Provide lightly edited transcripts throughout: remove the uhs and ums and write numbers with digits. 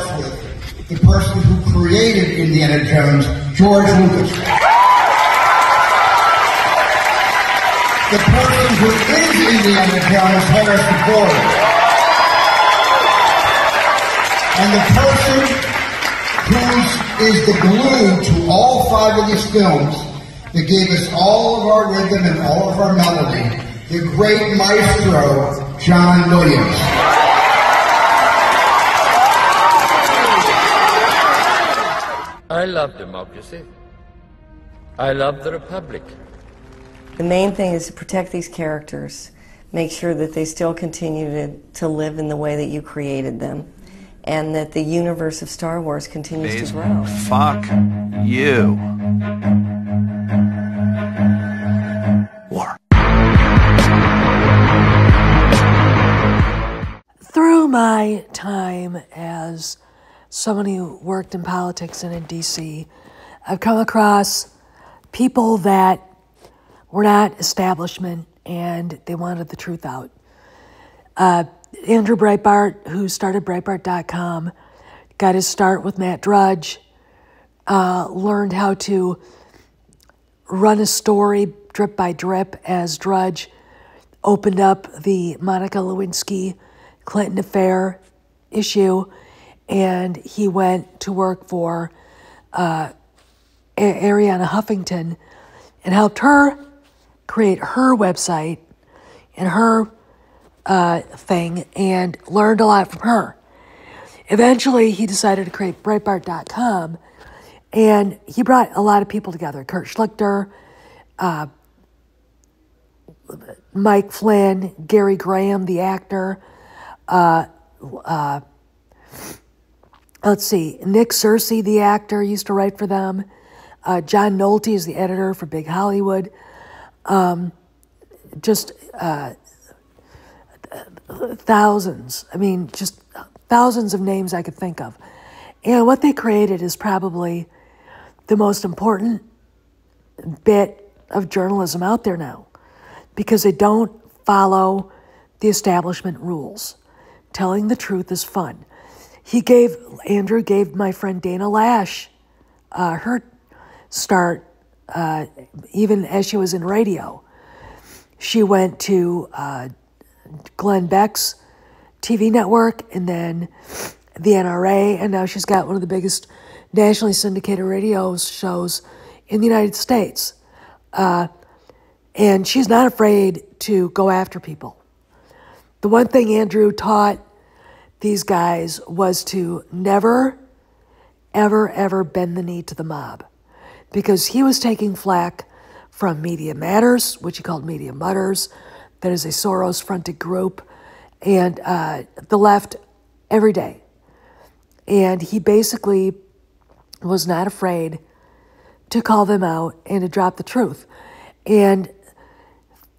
starts with the person who created Indiana Jones, George Lucas. The person who is Indiana Jones, Harrison Ford. And the person who is the glue to all 5 of these films that gave us all of our rhythm and all of our melody, the great maestro, John Williams. I love democracy. I love the Republic. The main thing is to protect these characters, make sure that they still continue to live in the way that you created them, and that the universe of Star Wars continues to grow. Fuck you. War. Through my time as someone who worked in politics and in D.C., I've come across people that were not establishment and they wanted the truth out. Andrew Breitbart, who started Breitbart.com, got his start with Matt Drudge, learned how to run a story drip by drip as Drudge opened up the Monica Lewinsky Clinton affair issue, and he went to work for Ariana Huffington and helped her create her website and her thing, and learned a lot from her. Eventually, he decided to create Breitbart.com, and he brought a lot of people together. Kurt Schlichter, Mike Flynn, Gary Graham, the actor, let's see, Nick Searcy, the actor, used to write for them. John Nolte is the editor for Big Hollywood. Thousands. I mean, just thousands of names I could think of. And what they created is probably the most important bit of journalism out there now, because they don't follow the establishment rules. Telling the truth is fun. Andrew gave my friend Dana Lash her start even as she was in radio. She went to Glenn Beck's TV network and then the NRA, and now she's got one of the biggest nationally syndicated radio shows in the United States. And she's not afraid to go after people. The one thing Andrew taught these guys was to never, ever, ever bend the knee to the mob, because he was taking flack from Media Matters, which he called Media Mutters, that is a Soros-fronted group, and the left every day. And he basically was not afraid to call them out and to drop the truth. And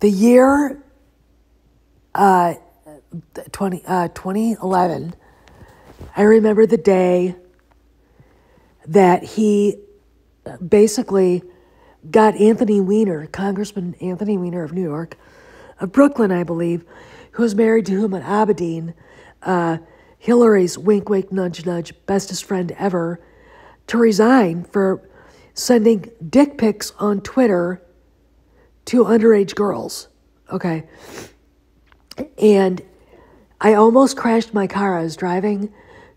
the year 2011, I remember the day that he basically got Anthony Weiner, Congressman Anthony Weiner of New York, of Brooklyn, I believe, who was married to Huma Abedin, Hillary's wink, wink, nudge, nudge, bestest friend ever, to resign for sending dick pics on Twitter to underage girls. Okay. And I almost crashed my car. I was driving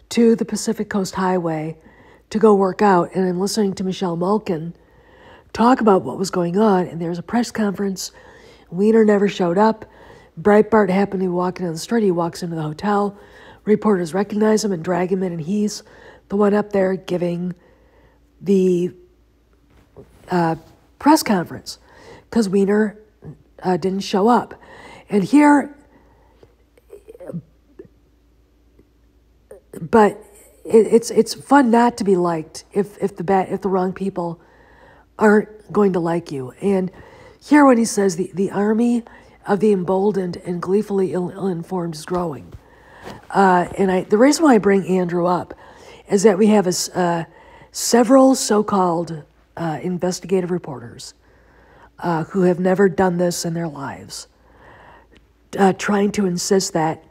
to the Pacific Coast Highway to go work out, and I'm listening to Michelle Malkin talk about what was going on, and there was a press conference. Weiner never showed up. Breitbart happened to be walking down the street. He walks into the hotel. Reporters recognize him and drag him in, and he's the one up there giving the press conference because Weiner didn't show up. And here, but it's fun not to be liked if the wrong people aren't going to like you. And here when he says the army of the emboldened and gleefully ill-informed is growing. And the reason why I bring Andrew up is that we have several so-called investigative reporters who have never done this in their lives, trying to insist that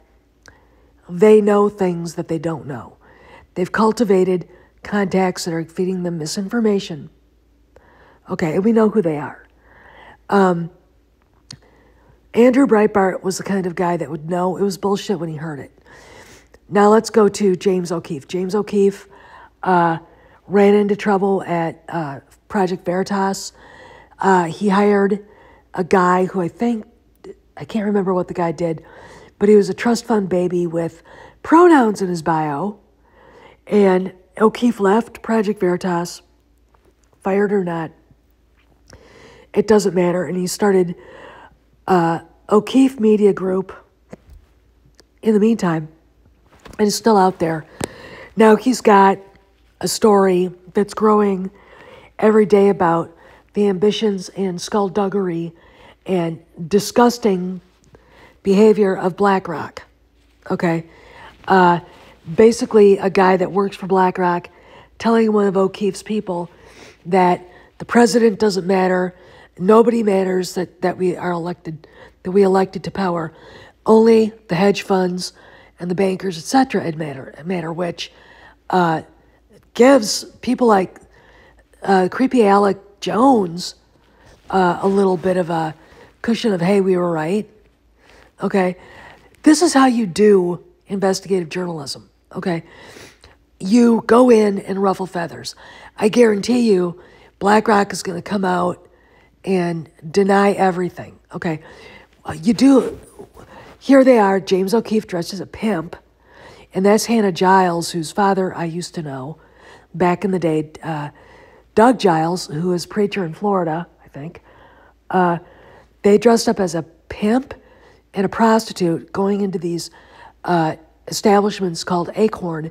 they know things that they don't know. They've cultivated contacts that are feeding them misinformation. Okay, and we know who they are. Andrew Breitbart was the kind of guy that would know it was bullshit when he heard it. Now let's go to James O'Keefe. James O'Keefe ran into trouble at Project Veritas. He hired a guy who I can't remember what the guy did, but he was a trust fund baby with pronouns in his bio. And O'Keefe left Project Veritas, fired or not, it doesn't matter. And he started O'Keefe Media Group in the meantime, and is still out there. Now he's got a story that's growing every day about the ambitions and skullduggery and disgusting behavior of BlackRock. Okay? Basically, a guy that works for BlackRock telling one of O'Keefe's people that the president doesn't matter, nobody matters, that we are elected, that we elected to power. Only the hedge funds and the bankers, etc., matter, which gives people like creepy Alec Jones a little bit of a cushion of, hey, we were right. Okay? This is how you do investigative journalism. Okay? You go in and ruffle feathers. I guarantee you BlackRock is going to come out and deny everything. Okay? You do. Here they are, James O'Keefe dressed as a pimp, and that's Hannah Giles, whose father I used to know back in the day, Doug Giles, who is a preacher in Florida, I think. They dressed up as a pimp and a prostitute going into these establishments called Acorn,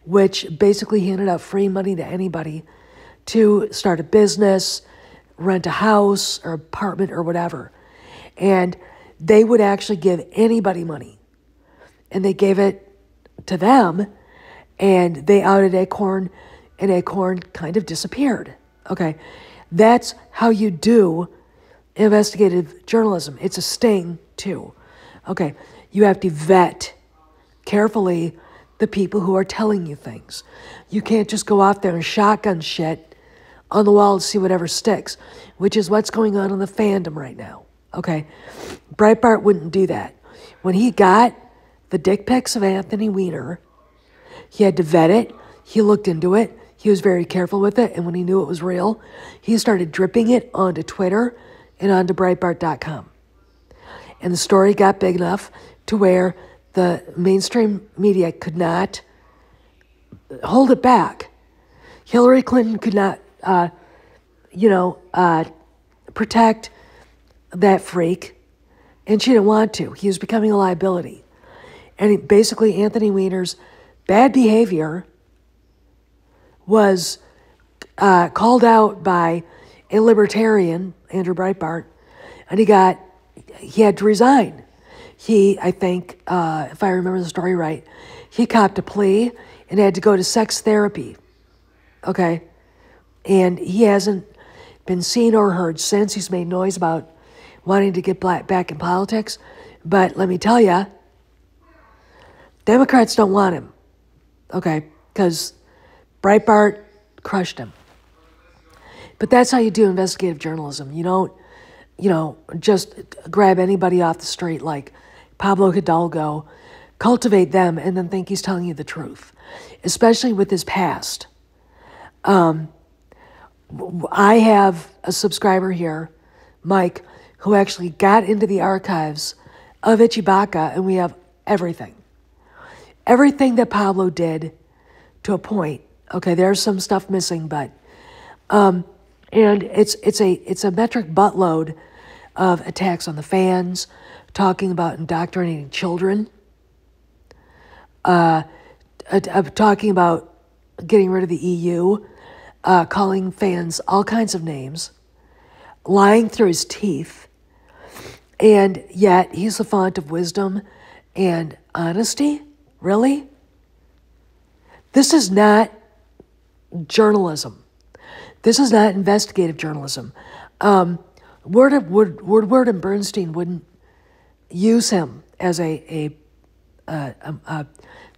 which basically handed out free money to anybody to start a business, rent a house or apartment or whatever. And they would actually give anybody money. And they gave it to them, and they outed Acorn, and Acorn kind of disappeared. Okay, that's how you do investigative journalism. It's a sting, too. Okay, you have to vet carefully the people who are telling you things. You can't just go out there and shotgun shit on the wall to see whatever sticks, which is what's going on in the fandom right now. Okay, Breitbart wouldn't do that. When he got the dick pics of Anthony Weiner, he had to vet it. He looked into it. He was very careful with it. And when he knew it was real, he started dripping it onto Twitter and onto Breitbart.com. And the story got big enough to where the mainstream media could not hold it back. Hillary Clinton could not, protect that freak, and she didn't want to. He was becoming a liability. And basically, Anthony Weiner's bad behavior was called out by a libertarian, Andrew Breitbart, and he had to resign. I think, if I remember the story right, he copped a plea and had to go to sex therapy. Okay? And he hasn't been seen or heard since. He's made noise about wanting to get back in politics. But let me tell you, Democrats don't want him. Okay? Because Breitbart crushed him. But that's how you do investigative journalism. You don't, just grab anybody off the street like Pablo Hidalgo, cultivate them, and then think he's telling you the truth, especially with his past. I have a subscriber here, Mike, who actually got into the archives of Ichibaka, and we have everything. Everything that Pablo did to a point. Okay, there's some stuff missing, but and it's a metric buttload of attacks on the fans, talking about indoctrinating children, talking about getting rid of the EU, calling fans all kinds of names, lying through his teeth, and yet he's the font of wisdom and honesty? Really? This is not journalism. This is not investigative journalism. Woodward and Bernstein wouldn't use him as a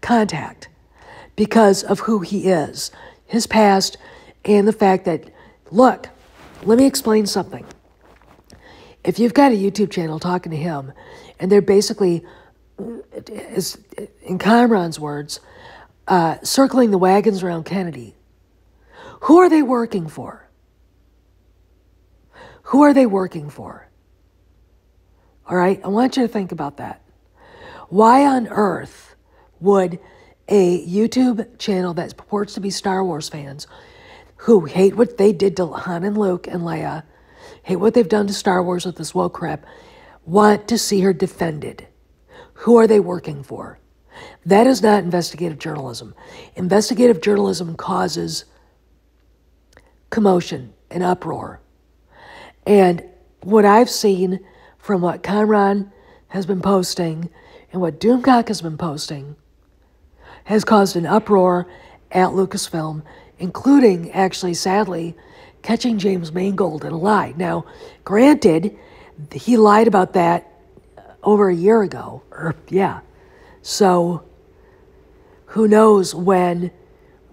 contact because of who he is, his past, and the fact that, look, let me explain something. If you've got a YouTube channel talking to him, and they're basically, in Kamran's words, circling the wagons around Kennedy, who are they working for? Who are they working for? All right, I want you to think about that. Why on earth would a YouTube channel that purports to be Star Wars fans, who hate what they did to Han and Luke and Leia, hate what they've done to Star Wars with this woke crap, want to see her defended? Who are they working for? That is not investigative journalism. Investigative journalism causes commotion and uproar. And what I've seen from what Kamran has been posting and what Doomcock has been posting has caused an uproar at Lucasfilm, including, actually, sadly, catching James Mangold in a lie. Now, granted, he lied about that over a year ago, So, who knows when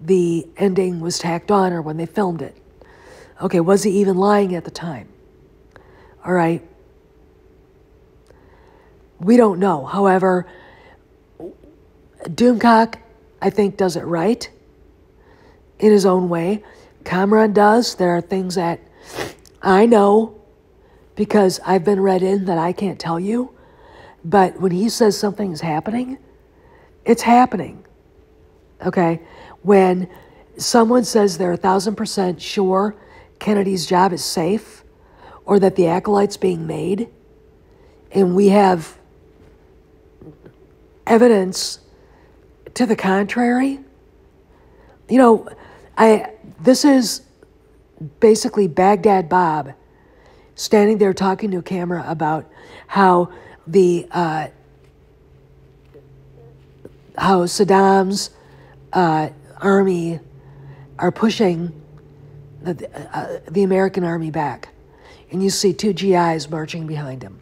the ending was tacked on or when they filmed it. Okay, was he even lying at the time? All right. We don't know. However, Doomcock, I think, does it right in his own way. Kamran does. There are things that I know because I've been read in that I can't tell you. But when he says something is happening, it's happening. Okay? When someone says they're 1,000% sure Kennedy's job is safe or that the acolyte's being made, and we have evidence to the contrary, this is basically Baghdad Bob standing there talking to a camera about how how Saddam's army are pushing the American army back. And you see 2 GIs marching behind him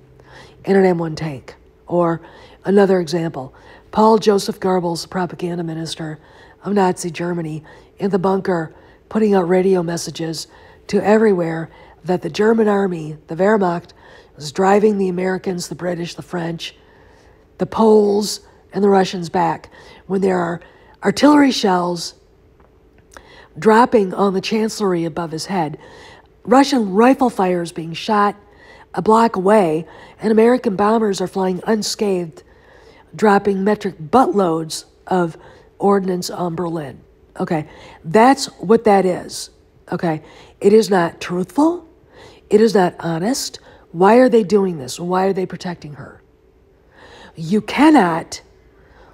in an M1 tank. Or another example, Paul Joseph Goebbels, the propaganda minister of Nazi Germany, in the bunker putting out radio messages to everywhere that the German army, the Wehrmacht, was driving the Americans, the British, the French, the Poles, and the Russians back when there are artillery shells dropping on the chancellery above his head, Russian rifle fires being shot a block away, and American bombers are flying unscathed, dropping metric buttloads of ordnance on Berlin. Okay, that's what that is. Okay, it is not truthful. It is not honest. Why are they doing this? Why are they protecting her? You cannot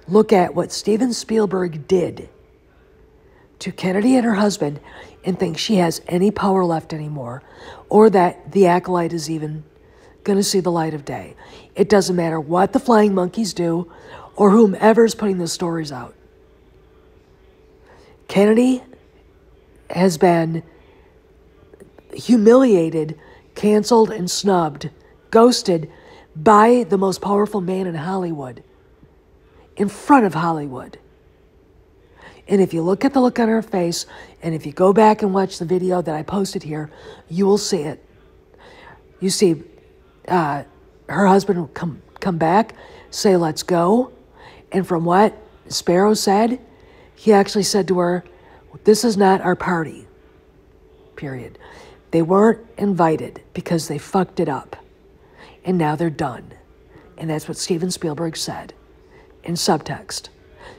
look at what Steven Spielberg did to Kennedy and her husband and think she has any power left anymore, or that the acolyte is even going to see the light of day. It doesn't matter what the Flying Monkeys do or whomever's putting the stories out. Kennedy has been humiliated, canceled, and snubbed, ghosted by the most powerful man in Hollywood, in front of Hollywood. And if you look at the look on her face, and if you go back and watch the video that I posted here, you will see it. You see her husband will come back, say, let's go. And from what Sparrow said, he actually said to her, this is not our party, period. They weren't invited because they fucked it up. And now they're done. And that's what Steven Spielberg said in subtext.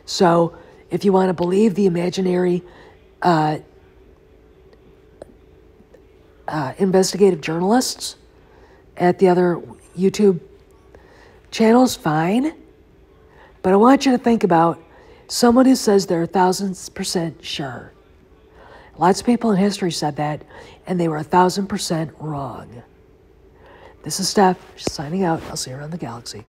So if you want to believe the imaginary investigative journalists at the other YouTube channels, fine. But I want you to think about someone who says they're 1,000% sure. Lots of people in history said that, and they were 1,000% wrong. This is Steph, signing out. I'll see you around the galaxy.